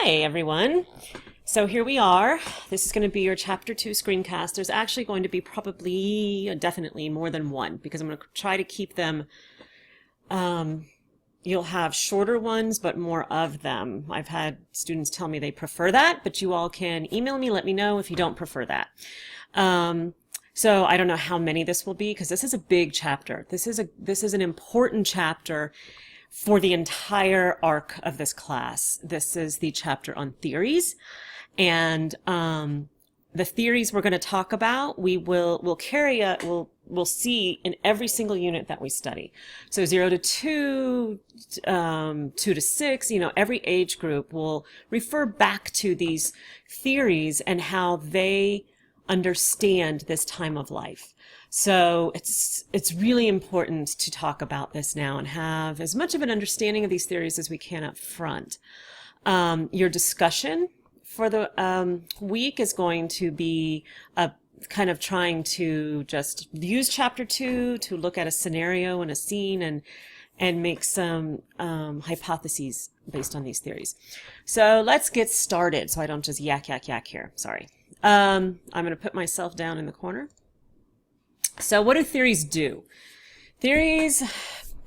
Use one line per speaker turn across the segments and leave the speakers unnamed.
Hi, everyone. So here we are. This is going to be your Chapter 2 screencast. There's actually going to be probably, definitely more than one, because I'm going to try to keep them, you'll have shorter ones, but more of them. I've had students tell me they prefer that, but you all can email me, let me know if you don't prefer that. So I don't know how many this will be, because this is a big chapter. This is an important chapter for the entire arc of this class. This is the chapter on theories, and the theories we're going to talk about, we'll see in every single unit that we study. So 0 to 2, 2 to 6, every age group will refer back to these theories and how they understand this time of life. So it's really important to talk about this now and have as much of an understanding of these theories as we can up front. Your discussion for the week is going to be kind of trying to just use Chapter 2 to look at a scenario and a scene and make some hypotheses based on these theories. So let's get started so I don't just yak here. Sorry. I'm going to put myself down in the corner. So what do theories do? Theories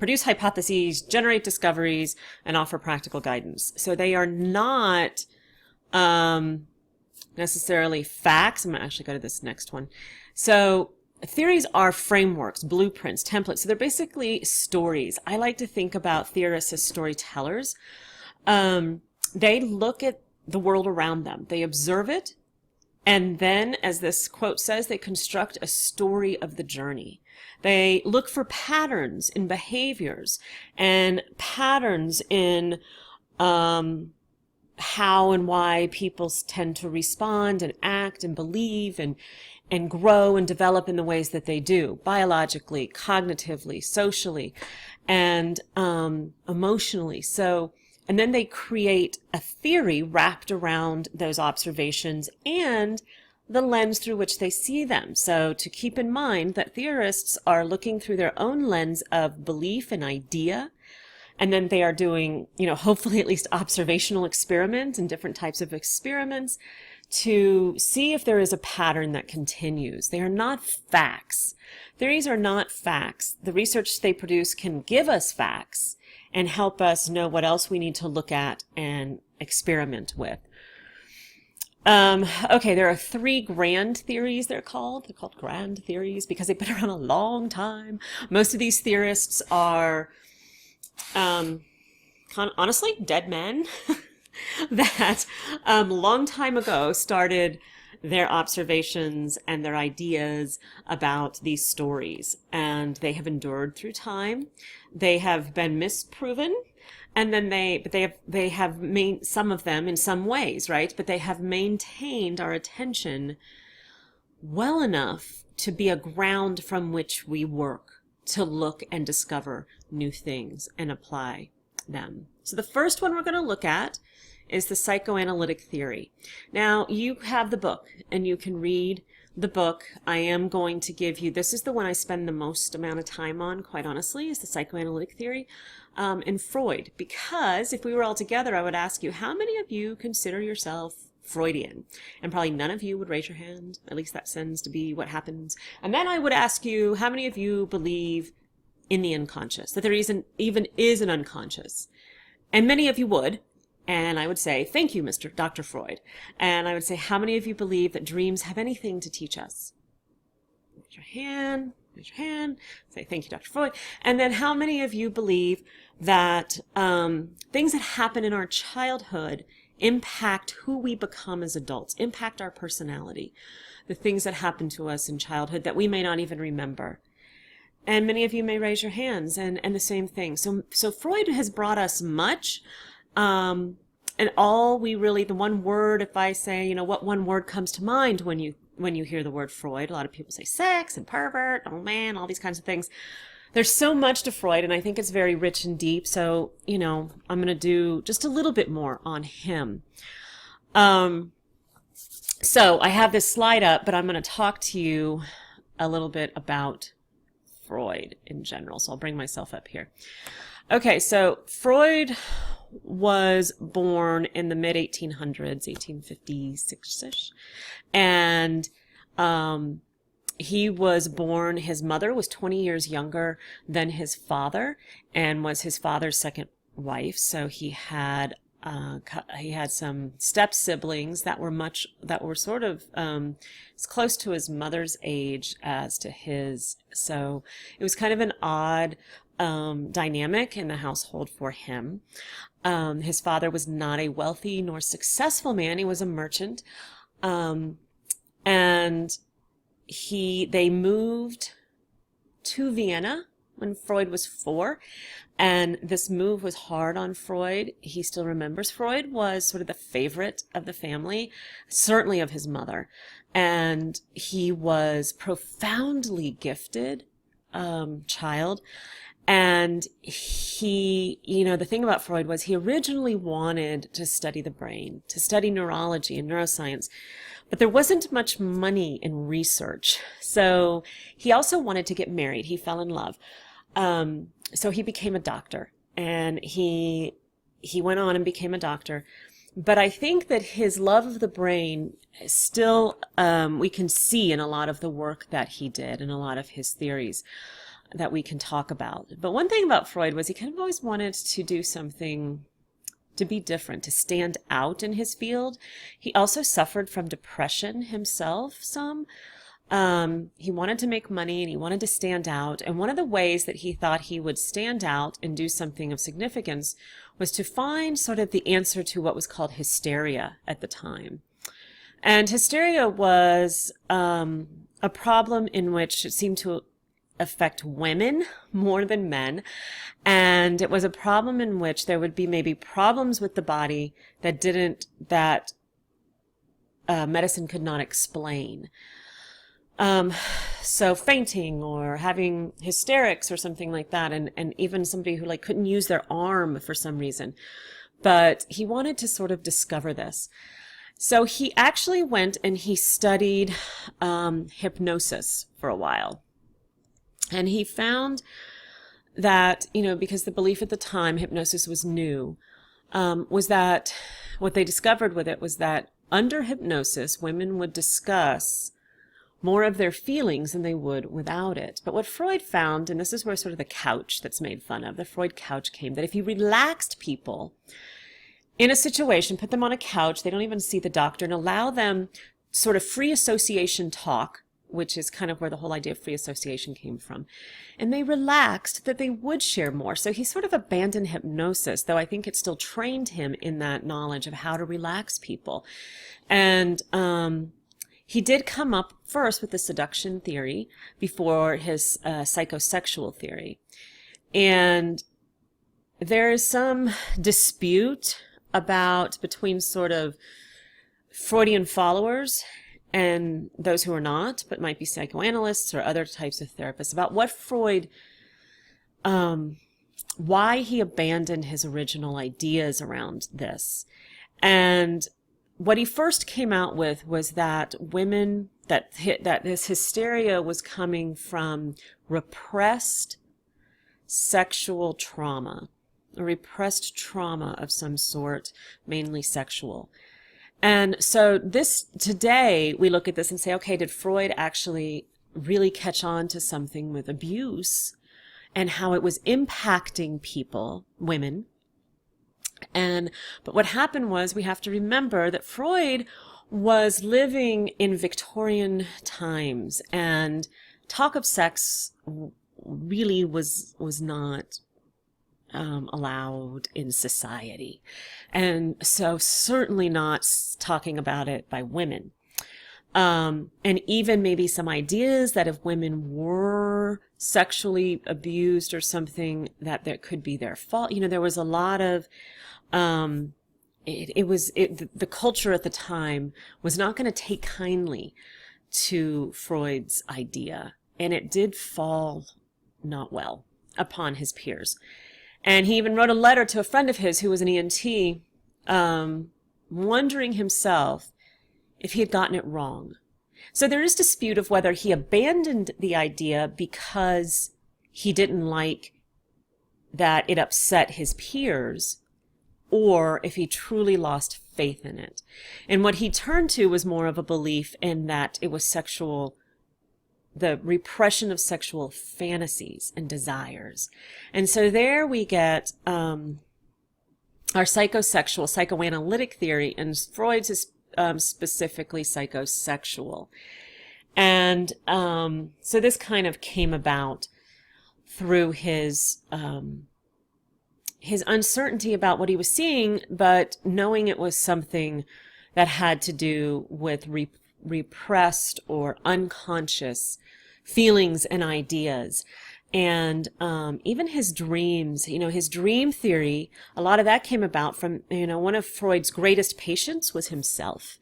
produce hypotheses, generate discoveries, and offer practical guidance. So they are not necessarily facts. I'm going to actually go to this next one. So theories are frameworks, blueprints, templates. So they're basically stories. I like to think about theorists as storytellers. They look at the world around them. They observe it. And then, as this quote says, they construct a story of the journey. They look for patterns in behaviors and patterns in how and why people tend to respond and act and believe and grow and develop in the ways that they do, biologically, cognitively, socially, and emotionally. And then they create a theory wrapped around those observations and the lens through which they see them. So to keep in mind that theorists are looking through their own lens of belief and idea, and then they are doing, hopefully at least observational experiments and different types of experiments to see if there is a pattern that continues. They are not facts. Theories are not facts. The research they produce can give us facts and help us know what else we need to look at and experiment with. Okay, there are 3 grand theories, they're called. They're called grand theories because they've been around a long time. Most of these theorists are, honestly, dead men that long time ago started their observations and their ideas about these stories, and they have endured through time. They have been misproven, and then they have made some of them in some ways, right? But they have maintained our attention well enough to be a ground from which we work to look and discover new things and apply them. So the first one we're going to look at is the Psychoanalytic Theory. Now, you have the book, and you can read the book. I am going to give you, this is the one I spend the most amount of time on, quite honestly, is the Psychoanalytic Theory, and Freud. Because if we were all together, I would ask you, how many of you consider yourself Freudian? And probably none of you would raise your hand. At least that tends to be what happens. And then I would ask you, how many of you believe in the unconscious, that there even is an unconscious? And many of you would. And I would say, thank you, Dr. Freud. And I would say, how many of you believe that dreams have anything to teach us? Raise your hand, say, thank you, Dr. Freud. And then how many of you believe that things that happen in our childhood impact who we become as adults, impact our personality, the things that happen to us in childhood that we may not even remember? And many of you may raise your hands, and the same thing. So Freud has brought us much. And all we really, the one word, if I say, what one word comes to mind when you hear the word Freud, a lot of people say sex and pervert, oh man, all these kinds of things. There's so much to Freud, and I think it's very rich and deep. So, I'm going to do just a little bit more on him. So I have this slide up, but I'm going to talk to you a little bit about Freud in general. So I'll bring myself up here. Okay, so Freud was born in the mid 1800s, 1856-ish. And he was born, his mother was 20 years younger than his father and was his father's second wife. So he had some step siblings that were sort of as close to his mother's age as to his. So it was kind of an odd dynamic in the household for him. His father was not a wealthy nor successful man. He was a merchant. And they moved to Vienna when Freud was 4. And this move was hard on Freud. He still remembers. Freud was sort of the favorite of the family, certainly of his mother. And he was profoundly gifted child. And he, the thing about Freud was he originally wanted to study the brain, to study neurology and neuroscience, but there wasn't much money in research. So he also wanted to get married. He fell in love. So he became a doctor, and he went on and became a doctor. But I think that his love of the brain still, we can see in a lot of the work that he did and a lot of his theories that we can talk about. But one thing about Freud was he kind of always wanted to do something to be different, to stand out in his field. He also suffered from depression himself some. He wanted to make money and he wanted to stand out. And one of the ways that he thought he would stand out and do something of significance was to find sort of the answer to what was called hysteria at the time. And hysteria was a problem in which it seemed to affect women more than men. And it was a problem in which there would be maybe problems with the body that medicine could not explain. So fainting or having hysterics or something like that, and even somebody who couldn't use their arm for some reason. But he wanted to sort of discover this. So he actually went and he studied hypnosis for a while. And he found that, because the belief at the time, hypnosis was new, was that what they discovered with it was that under hypnosis, women would discuss more of their feelings than they would without it. But what Freud found, and this is where sort of the couch that's made fun of, the Freud couch came, that if you relaxed people in a situation, put them on a couch, they don't even see the doctor, and allow them sort of free association talk, which is kind of where the whole idea of free association came from. And they relaxed, that they would share more. So he sort of abandoned hypnosis, though I think it still trained him in that knowledge of how to relax people. And he did come up first with the seduction theory before his psychosexual theory. And there is some dispute between sort of Freudian followers and those who are not, but might be psychoanalysts or other types of therapists, about what Freud, why he abandoned his original ideas around this. And what he first came out with was that that this hysteria was coming from repressed sexual trauma, a repressed trauma of some sort, mainly sexual. And so today we look at this and say, okay, did Freud actually really catch on to something with abuse and how it was impacting people, women? But what happened was, we have to remember that Freud was living in Victorian times, and talk of sex really was not allowed in society. And so certainly not talking about it by women. And even maybe some ideas that if women were sexually abused or something, that could be their fault. There was a lot of, the culture at the time was not going to take kindly to Freud's idea. And it did fall not well upon his peers. And he even wrote a letter to a friend of his who was an ENT, wondering himself if he had gotten it wrong. So there is dispute of whether he abandoned the idea because he didn't like that it upset his peers, or if he truly lost faith in it. And what he turned to was more of a belief in that it was sexual, the repression of sexual fantasies and desires. And so there we get our psychosexual, psychoanalytic theory, and Freud's is specifically psychosexual. And so this kind of came about through his uncertainty about what he was seeing, but knowing it was something that had to do with repressed or unconscious feelings and ideas. And even his dreams, his dream theory, a lot of that came about from, one of Freud's greatest patients was himself,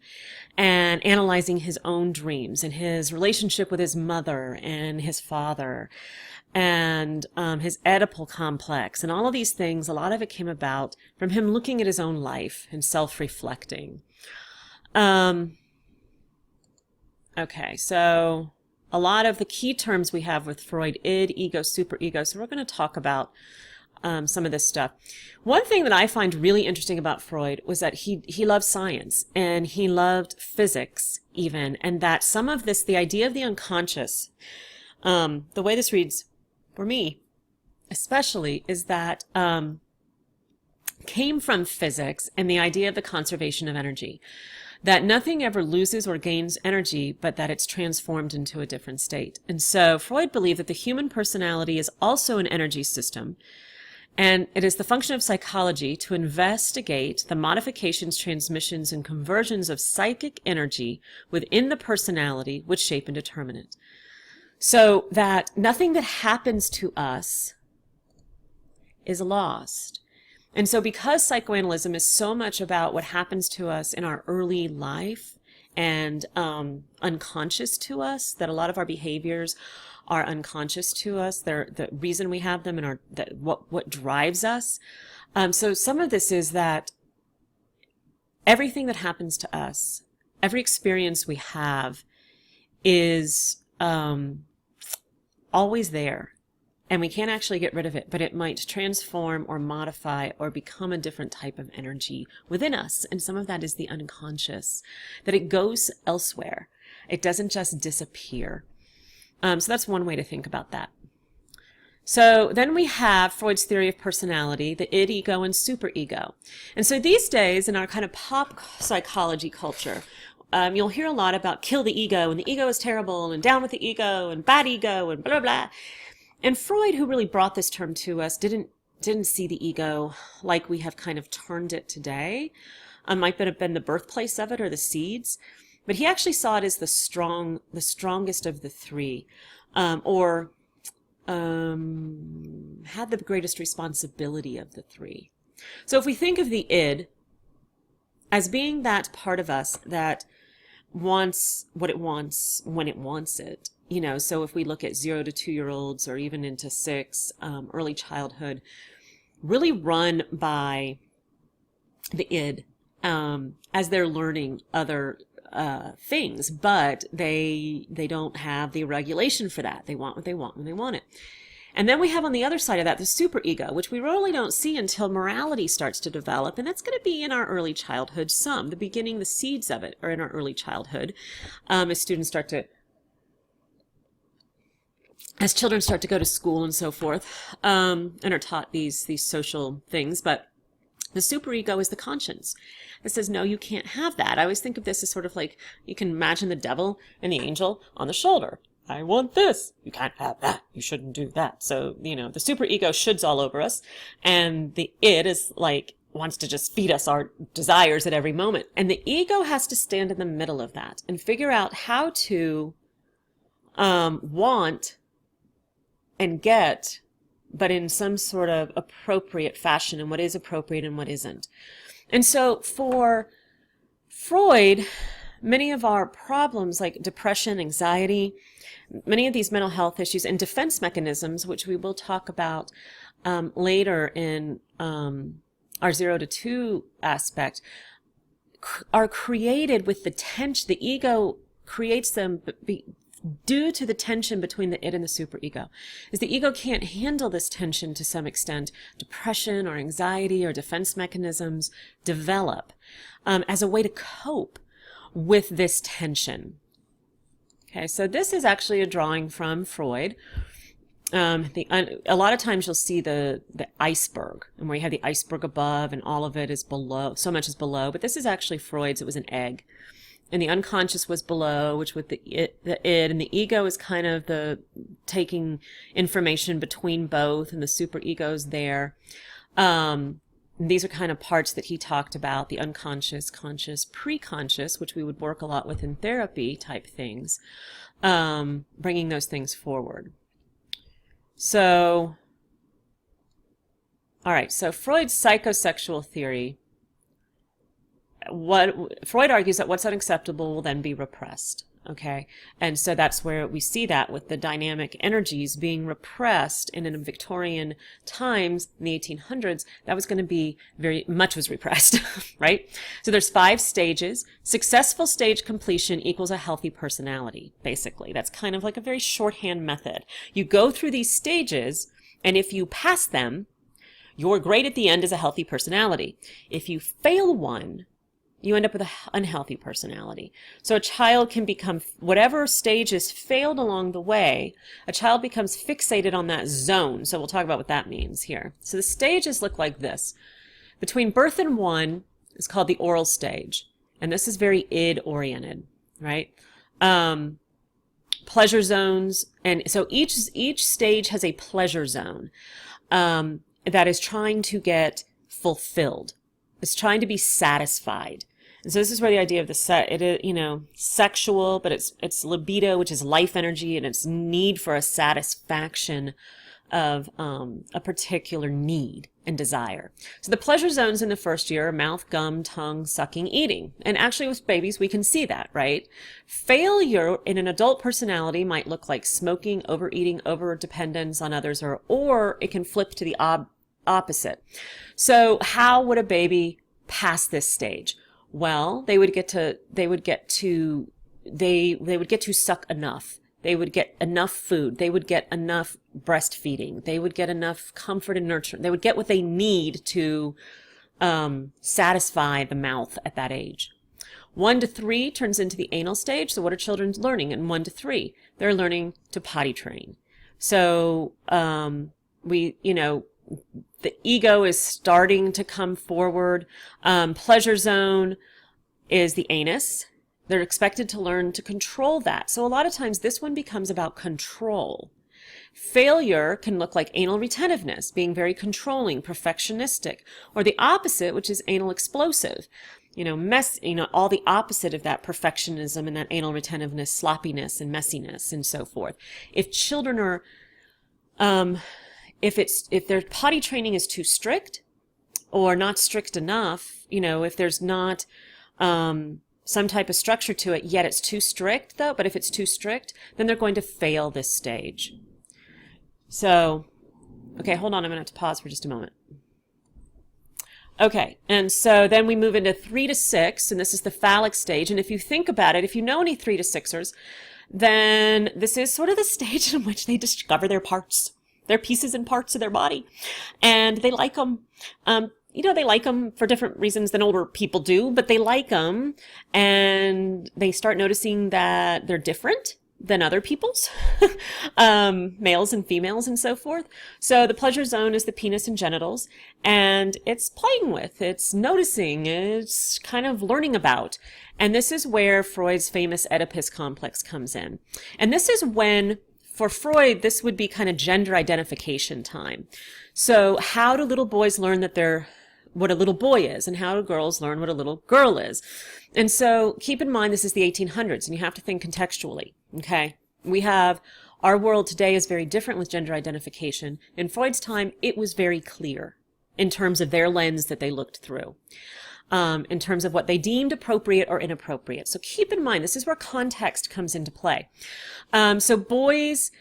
and analyzing his own dreams and his relationship with his mother and his father, and his Oedipal complex, and all of these things. A lot of it came about from him looking at his own life and self-reflecting. Okay, so a lot of the key terms we have with Freud: id, ego, superego. So we're going to talk about some of this stuff. One thing that I find really interesting about Freud was that he loved science, and he loved physics even, and that some of this, the idea of the unconscious, the way this reads for me especially, is that came from physics and the idea of the conservation of energy. That nothing ever loses or gains energy, but that it's transformed into a different state. And so Freud believed that the human personality is also an energy system, and it is the function of psychology to investigate the modifications, transmissions, and conversions of psychic energy within the personality which shape and determine it. So that nothing that happens to us is lost. And so because psychoanalysis is so much about what happens to us in our early life and unconscious to us, that a lot of our behaviors are unconscious to us, they're the reason we have them, and what drives us. So some of this is that everything that happens to us, every experience we have, is always there. And we can't actually get rid of it, but it might transform or modify or become a different type of energy within us. And some of that is the unconscious, that it goes elsewhere. It doesn't just disappear. So that's one way to think about that. So then we have Freud's theory of personality, the id, ego, and superego. And so these days in our kind of pop psychology culture, you'll hear a lot about kill the ego, and the ego is terrible, and down with the ego, and bad ego, and blah, blah, blah. And Freud, who really brought this term to us, didn't see the ego like we have kind of turned it today. Might have been the birthplace of it, or the seeds, but he actually saw it as the strongest of the three, or had the greatest responsibility of the three. So if we think of the id as being that part of us that wants what it wants when it wants it, so if we look at 0 to 2-year-olds, or even into 6, early childhood, really run by the id as they're learning other things, but they don't have the regulation for that. They want what they want when they want it. And then we have on the other side of that the superego, which we really don't see until morality starts to develop, and that's going to be in our early childhood. The seeds of it are in our early childhood, as children start to go to school and so forth, and are taught these social things. But the superego is the conscience that says, no, you can't have that. I always think of this as sort of like, you can imagine the devil and the angel on the shoulder. I want this. You can't have that. You shouldn't do that. So, the superego shoulds all over us, and the id is like, wants to just feed us our desires at every moment. And the ego has to stand in the middle of that and figure out how to want and get, but in some sort of appropriate fashion, and what is appropriate and what isn't. And so for Freud, many of our problems like depression, anxiety, many of these mental health issues and defense mechanisms, which we will talk about later in our 0 to 2 aspect, are created with the tension. The ego creates them due to the tension between the id and the superego. Is the ego can't handle this tension to some extent. Depression or anxiety or defense mechanisms develop as a way to cope with this tension. Okay, so this is actually a drawing from Freud. A lot of times you'll see the iceberg, and where you have the iceberg above and all of it is below, so much is below, but this is actually Freud's. It was an egg. And the unconscious was below, which with the id, and the ego is kind of the taking information between both, and the superego's there. These are kind of parts that he talked about, the unconscious, conscious, preconscious, which we would work a lot with in therapy type things, bringing those things forward. So, all right, so Freud's psychosexual theory, Freud argues that what's unacceptable will then be repressed, okay? And so that's where we see that with the dynamic energies being repressed in Victorian times in the 1800s, that was going to be very much was repressed, right? So there's 5 stages. Successful stage completion equals a healthy personality, basically. That's kind of like a very shorthand method. You go through these stages, and if you pass them, your grade at the end is a healthy personality. If you fail one, you end up with an unhealthy personality. So a child can become, whatever stage is failed along the way, a child becomes fixated on that zone. So we'll talk about what that means here. So the stages look like this. Between birth and 1 is called the oral stage. And this is very id-oriented, right? Pleasure zones. And so each stage has a pleasure zone that is trying to get fulfilled. It's trying to be satisfied. And so this is where the idea of it is, sexual, but it's libido, which is life energy, and it's need for a satisfaction of a particular need and desire. So the pleasure zones in the first year are mouth, gum, tongue, sucking, eating. And actually with babies, we can see that, right? Failure in an adult personality might look like smoking, overeating, over-dependence on others, or it can flip to the opposite. So how would a baby pass this stage? Well, they would get to suck enough. They would get enough food. They would get enough breastfeeding. They would get enough comfort and nurture. They would get what they need to satisfy the mouth at that age. 1 to 3 turns into the anal stage. So what are children learning in 1 to 3? They're learning to potty train. So the ego is starting to come forward. Pleasure zone is the anus. They're expected to learn to control that. So a lot of times this one becomes about control. Failure can look like anal retentiveness, being very controlling, perfectionistic, or the opposite, which is anal explosive. All the opposite of that perfectionism and that anal retentiveness, sloppiness and messiness and so forth. If children are if their potty training is too strict or not strict enough, if there's not some type of structure to it, yet it's too strict though, but if it's too strict, then they're going to fail this stage. So, okay, hold on, I'm going to have to pause for just a moment. Okay, and so then we move into 3 to 6, and this is the phallic stage, and if you think about it, if you know any 3 to 6ers, then this is sort of the stage in which they discover their parts. Their pieces and parts of their body, and they like them. They like them for different reasons than older people do, but they like them, and they start noticing that they're different than other people's, males and females and so forth. So the pleasure zone is the penis and genitals, and it's playing with, it's noticing, it's kind of learning about. And this is where Freud's famous Oedipus complex comes in. And this is when, for Freud, this would be kind of gender identification time. So how do little boys learn what a little boy is, and how do girls learn what a little girl is? And so keep in mind this is the 1800s, and you have to think contextually, okay? Our world today is very different with gender identification. In Freud's time, it was very clear in terms of their lens that they looked through. In terms of what they deemed appropriate or inappropriate. So keep in mind, this is where context comes into play. So boys,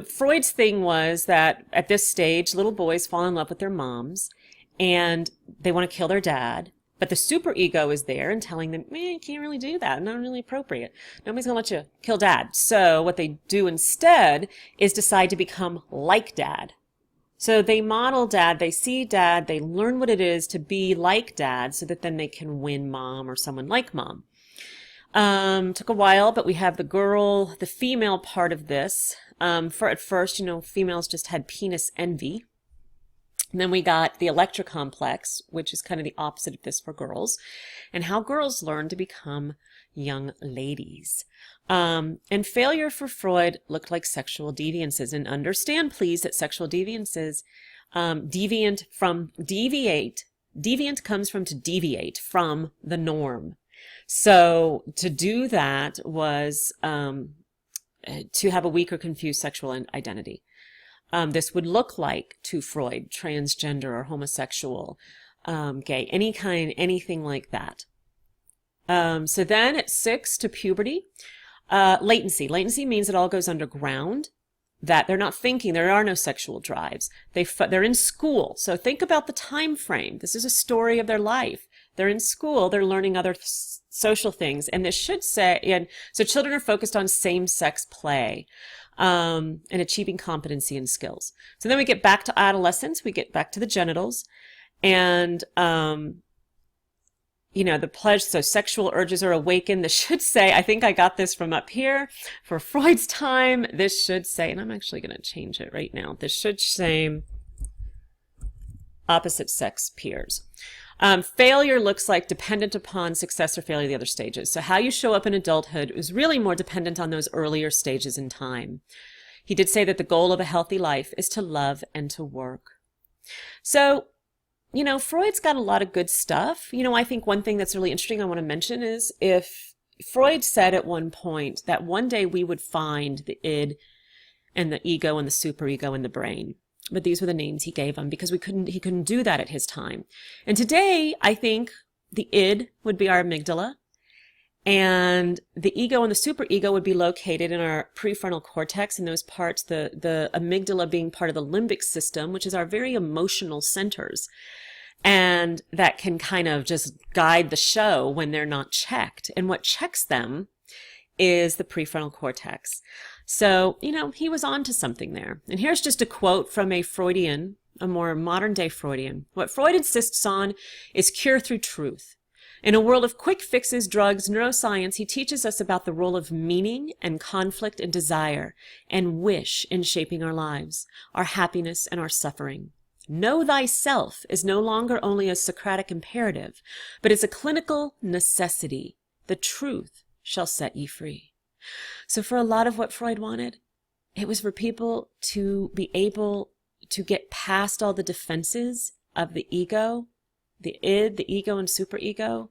Freud's thing was that at this stage, little boys fall in love with their moms, and they want to kill their dad, But the superego is there and telling them, man, you can't really do that. Not really appropriate. Nobody's going to let you kill dad. So what they do instead is decide to become like dad. So they model dad, they see dad, they learn what it is to be like dad so that then they can win mom or someone like mom. Took a while, but we have the female part of this. For at first, females just had penis envy. And then we got the Electra complex, which is kind of the opposite of this for girls, and how girls learn to become young ladies. And failure for Freud looked like sexual deviances. And understand, please, that sexual deviances, deviant comes from to deviate from the norm. So to do that was to have a weak or confused sexual then this would look like to Freud, transgender or homosexual, gay, anything like that. So then at 6 to puberty, latency. Latency means it all goes underground, that they're not thinking, there are no sexual drives. They're in school. So think about the time frame. This is a story of their life. They're in school, they're learning other social things. And this should say, and so children are focused on same-sex play. And achieving competency and skills. So then we get back to adolescence, we get back to the genitals, and, the pledge, so sexual urges are awakened. This should say, I think I got this from up here, for Freud's time, this should say, and I'm actually going to change it right now, this should say opposite sex peers. Failure looks like dependent upon success or failure of the other stages. So how you show up in adulthood is really more dependent on those earlier stages in time. He did say that the goal of a healthy life is to love and to work. So, Freud's got a lot of good stuff. I think one thing that's really interesting I want to mention is if Freud said at one point that one day we would find the id and the ego and the superego in the brain. But these were the names he gave them because he couldn't do that at his time. And today, I think the id would be our amygdala, and the ego and the superego would be located in our prefrontal cortex, in those parts, the amygdala being part of the limbic system, which is our very emotional centers. And that can kind of just guide the show when they're not checked. And what checks them is the prefrontal cortex. So, he was on to something there. And here's just a quote from a Freudian, a more modern day Freudian. What Freud insists on is cure through truth. In a world of quick fixes, drugs, neuroscience, he teaches us about the role of meaning and conflict and desire and wish in shaping our lives, our happiness and our suffering. Know thyself is no longer only a Socratic imperative, but is a clinical necessity. The truth shall set ye free. So for a lot of what Freud wanted, it was for people to be able to get past all the defenses of the ego, the id, the ego and superego,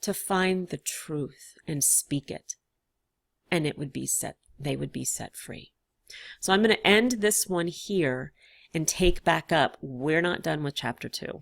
to find the truth and speak it. And they would be set free. So I'm going to end this one here and take back up. We're not done with chapter 2.